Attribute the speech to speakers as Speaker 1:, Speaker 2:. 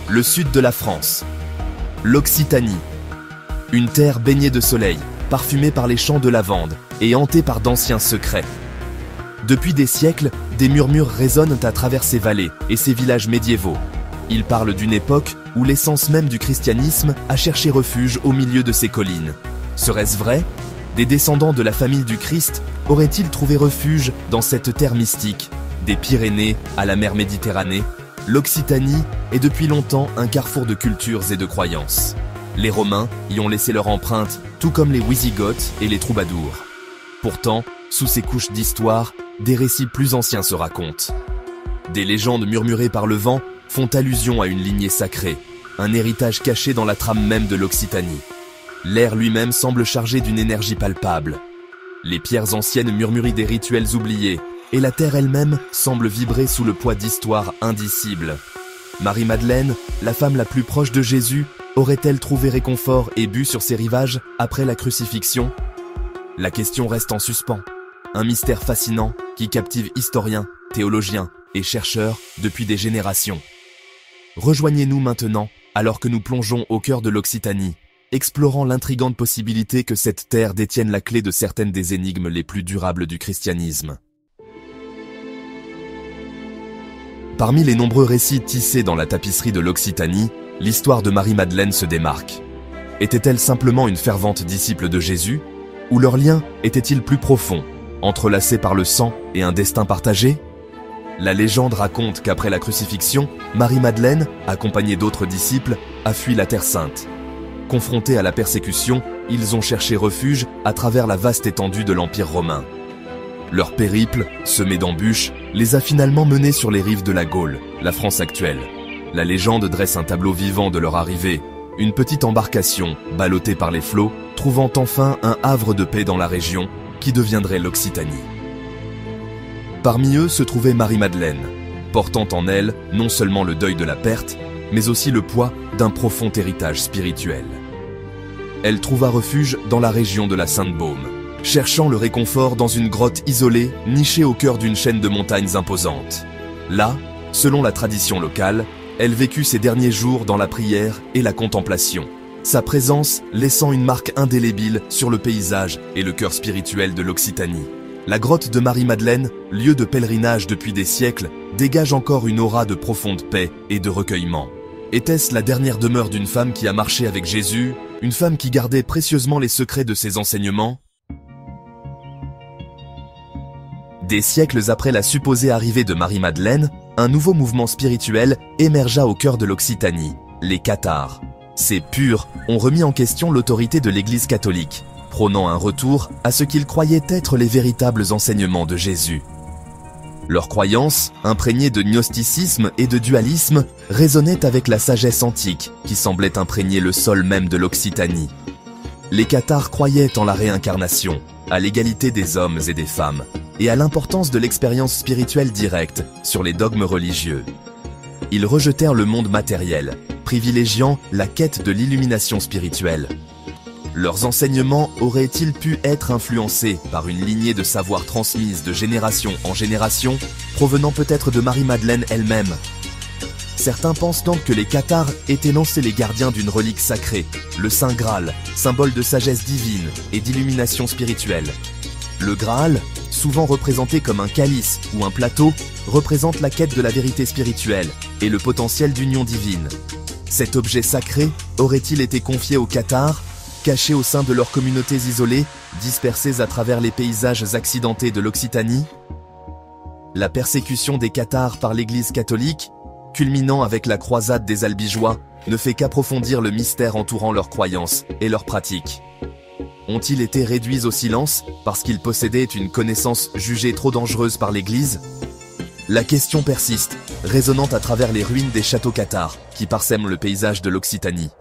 Speaker 1: le sud de la France. L'Occitanie. Une terre baignée de soleil, parfumée par les champs de lavande et hantée par d'anciens secrets. Depuis des siècles, des murmures résonnent à travers ces vallées et ces villages médiévaux. Ils parlent d'une époque où l'essence même du christianisme a cherché refuge au milieu de ces collines. Serait-ce vrai? Des descendants de la famille du Christ auraient-ils trouvé refuge dans cette terre mystique? Des Pyrénées à la mer Méditerranée, l'Occitanie est depuis longtemps un carrefour de cultures et de croyances. Les Romains y ont laissé leur empreinte, tout comme les Wisigoths et les troubadours. Pourtant, sous ces couches d'histoire, des récits plus anciens se racontent. Des légendes murmurées par le vent font allusion à une lignée sacrée, un héritage caché dans la trame même de l'Occitanie. L'air lui-même semble chargé d'une énergie palpable. Les pierres anciennes murmurent des rituels oubliés, et la terre elle-même semble vibrer sous le poids d'histoires indicibles. Marie-Madeleine, la femme la plus proche de Jésus, aurait-elle trouvé réconfort et bu sur ces rivages après la crucifixion? La question reste en suspens. Un mystère fascinant qui captive historiens, théologiens et chercheurs depuis des générations. Rejoignez-nous maintenant, alors que nous plongeons au cœur de l'Occitanie, explorant l'intrigante possibilité que cette terre détienne la clé de certaines des énigmes les plus durables du christianisme. Parmi les nombreux récits tissés dans la tapisserie de l'Occitanie, l'histoire de Marie-Madeleine se démarque. Était-elle simplement une fervente disciple de Jésus? Ou leur lien était-il plus profond, entrelacé par le sang et un destin partagé? La légende raconte qu'après la crucifixion, Marie-Madeleine, accompagnée d'autres disciples, a fui la Terre Sainte. Confrontés à la persécution, ils ont cherché refuge à travers la vaste étendue de l'Empire romain. Leur périple, semé d'embûches, les a finalement menés sur les rives de la Gaule, la France actuelle. La légende dresse un tableau vivant de leur arrivée, une petite embarcation, ballottée par les flots, trouvant enfin un havre de paix dans la région, qui deviendrait l'Occitanie. Parmi eux se trouvait Marie-Madeleine, portant en elle non seulement le deuil de la perte, mais aussi le poids d'un profond héritage spirituel. Elle trouva refuge dans la région de la Sainte-Baume, cherchant le réconfort dans une grotte isolée, nichée au cœur d'une chaîne de montagnes imposantes. Là, selon la tradition locale, elle vécut ses derniers jours dans la prière et la contemplation, sa présence laissant une marque indélébile sur le paysage et le cœur spirituel de l'Occitanie. La grotte de Marie-Madeleine, lieu de pèlerinage depuis des siècles, dégage encore une aura de profonde paix et de recueillement. Était-ce la dernière demeure d'une femme qui a marché avec Jésus, une femme qui gardait précieusement les secrets de ses enseignements? Des siècles après la supposée arrivée de Marie-Madeleine, un nouveau mouvement spirituel émergea au cœur de l'Occitanie, les cathares. Ces purs ont remis en question l'autorité de l'Église catholique, prônant un retour à ce qu'ils croyaient être les véritables enseignements de Jésus. Leurs croyances, imprégnées de gnosticisme et de dualisme, résonnaient avec la sagesse antique qui semblait imprégner le sol même de l'Occitanie. Les cathares croyaient en la réincarnation, à l'égalité des hommes et des femmes, et à l'importance de l'expérience spirituelle directe sur les dogmes religieux. Ils rejetèrent le monde matériel, privilégiant la quête de l'illumination spirituelle. Leurs enseignements auraient-ils pu être influencés par une lignée de savoir transmise de génération en génération, provenant peut-être de Marie-Madeleine elle-même? Certains pensent donc que les cathares étaient lancés les gardiens d'une relique sacrée, le Saint Graal, symbole de sagesse divine et d'illumination spirituelle. Le Graal, souvent représenté comme un calice ou un plateau, représente la quête de la vérité spirituelle et le potentiel d'union divine. Cet objet sacré aurait-il été confié aux cathares, cachés au sein de leurs communautés isolées, dispersées à travers les paysages accidentés de l'Occitanie? La persécution des cathares par l'Église catholique, culminant avec la croisade des Albigeois, ne fait qu'approfondir le mystère entourant leurs croyances et leurs pratiques. Ont-ils été réduits au silence parce qu'ils possédaient une connaissance jugée trop dangereuse par l'Église? La question persiste, résonnant à travers les ruines des châteaux cathares qui parsèment le paysage de l'Occitanie.